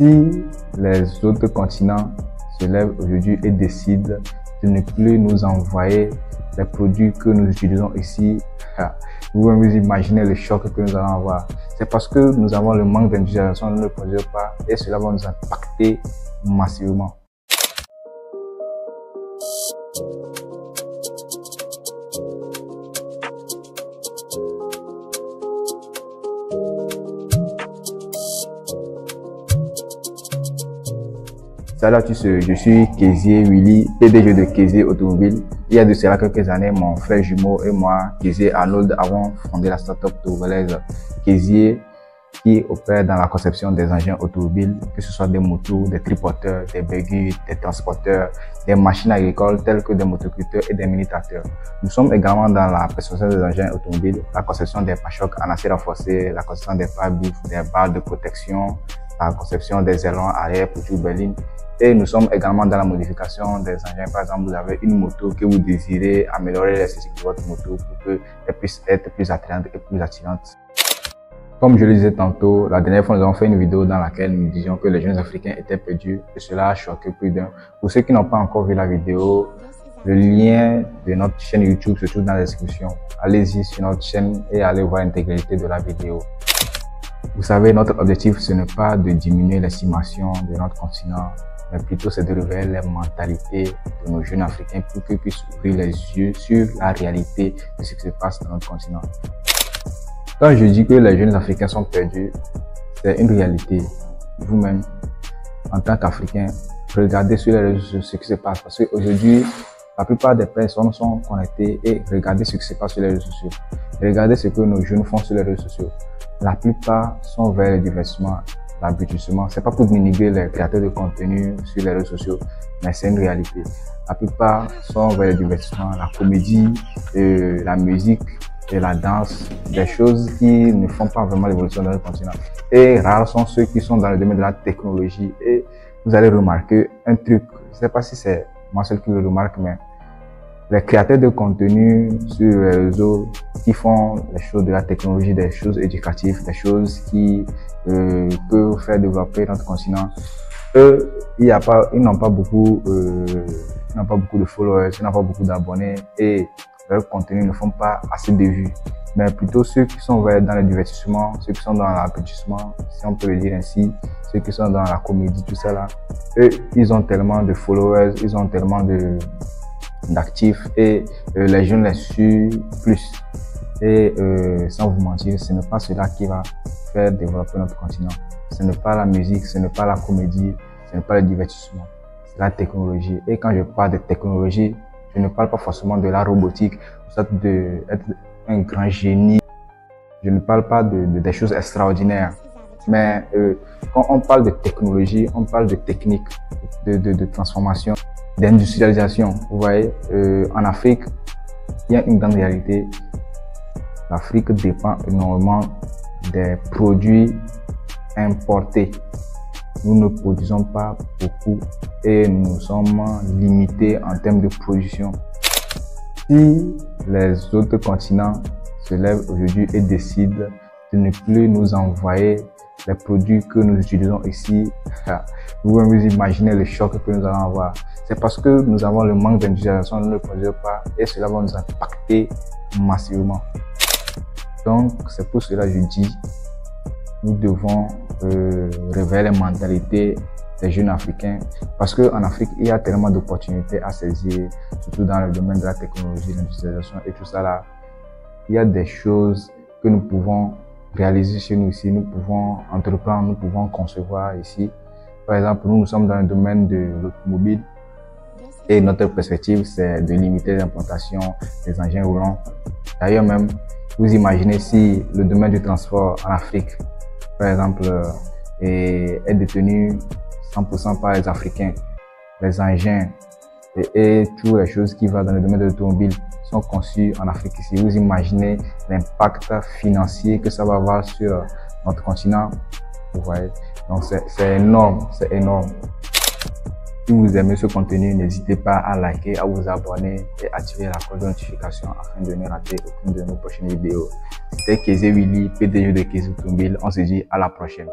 Si les autres continents se lèvent aujourd'hui et décident de ne plus nous envoyer les produits que nous utilisons ici, vous pouvez vous imaginer le choc que nous allons avoir. C'est parce que nous avons le manque d'industrialisation, nous ne produisons pas et cela va nous impacter massivement. Salut à tous, je suis Kézié Willy, PDG de Kézié Automobile. Il y a de cela quelques années, mon frère jumeau et moi, Kézié Arnold, avons fondé la start-up tourvelaise Kézié qui opère dans la conception des engins automobiles, que ce soit des motos, des triporteurs, des buggy, des transporteurs, des machines agricoles telles que des motoculteurs et des mini-tracteurs. Nous sommes également dans la conception des engins automobiles, la conception des pare-chocs en acier renforcé, la conception des pare-buffs, des barres de protection, la conception des ailerons arrière pour toute berline. Et nous sommes également dans la modification des engins. Par exemple, vous avez une moto que vous désirez améliorer l'esthétique de votre moto pour qu'elle puisse être plus attrayante et plus attirante. Comme je le disais tantôt, la dernière fois, nous avons fait une vidéo dans laquelle nous disions que les jeunes Africains étaient perdus et cela a choqué plus d'un. Pour ceux qui n'ont pas encore vu la vidéo, le lien de notre chaîne YouTube se trouve dans la description. Allez-y sur notre chaîne et allez voir l'intégralité de la vidéo. Vous savez, notre objectif, ce n'est pas de diminuer l'estimation de notre continent, mais plutôt c'est de révéler les mentalités de nos jeunes Africains pour qu'ils puissent ouvrir les yeux sur la réalité de ce qui se passe dans notre continent. Quand je dis que les jeunes Africains sont perdus, c'est une réalité. Vous-même, en tant qu'Africains, regardez sur les réseaux sociaux ce qui se passe parce qu'aujourd'hui, la plupart des personnes sont connectées et regardez ce qui se passe sur les réseaux sociaux. Regardez ce que nos jeunes font sur les réseaux sociaux. La plupart sont vers le divertissement, l'abrutissement. C'est pas pour dénigrer les créateurs de contenu sur les réseaux sociaux, mais c'est une réalité. La plupart sont vers le divertissement, la comédie, la musique et la danse, des choses qui ne font pas vraiment l'évolution de notre continent. Et rares sont ceux qui sont dans le domaine de la technologie. Et vous allez remarquer un truc, je sais pas si c'est moi seul qui le remarque, mais les créateurs de contenu sur les réseaux qui font les choses de la technologie, des choses éducatives, des choses qui peuvent faire développer notre continent, eux, ils n'ont pas beaucoup de followers, ils n'ont pas beaucoup d'abonnés et leurs contenus ne font pas assez de vues. Mais plutôt ceux qui sont dans le divertissement, ceux qui sont dans l'abrutissement, si on peut le dire ainsi, ceux qui sont dans la comédie, tout ça là, eux, ils ont tellement de followers, ils ont tellement d'actifs et les jeunes les suivent plus. Et sans vous mentir, ce n'est pas cela qui va faire développer notre continent. Ce n'est pas la musique, ce n'est pas la comédie, ce n'est pas le divertissement, c'est la technologie. Et quand je parle de technologie, je ne parle pas forcément de la robotique, d'être un grand génie. Je ne parle pas des choses extraordinaires. Mais quand on parle de technologie, on parle de technique, de transformation, d'industrialisation. Vous voyez, en Afrique, il y a une grande réalité. L'Afrique dépend énormément des produits importés. Nous ne produisons pas beaucoup et nous sommes limités en termes de production. Si les autres continents se lèvent aujourd'hui et décident de ne plus nous envoyer les produits que nous utilisons ici, vous pouvez vous imaginer le choc que nous allons avoir. C'est parce que nous avons le manque d'industrialisation, nous ne produisons pas et cela va nous impacter massivement. Donc, c'est pour cela que je dis, nous devons révéler les mentalités des jeunes Africains parce qu'en Afrique, il y a tellement d'opportunités à saisir, surtout dans le domaine de la technologie, l'industrialisation et tout ça là. Il y a des choses que nous pouvons réaliser chez nous ici, nous pouvons entreprendre, nous pouvons concevoir ici. Par exemple, nous sommes dans le domaine de l'automobile et notre perspective, c'est de limiter l'implantation des engins roulants. D'ailleurs même, vous imaginez si le domaine du transport en Afrique, par exemple, est détenu 100% par les Africains, les engins et toutes les choses qui vont dans le domaine de l'automobile sont conçus en Afrique ici. Vous imaginez l'impact financier que ça va avoir sur notre continent. Vous voyez, donc c'est énorme, c'est énorme. Si vous aimez ce contenu, n'hésitez pas à liker, à vous abonner et activer la cloche de notification afin de ne rater aucune de nos prochaines vidéos. C'était Kézié Willy, PDG de Kézié Automobile. On se dit à la prochaine.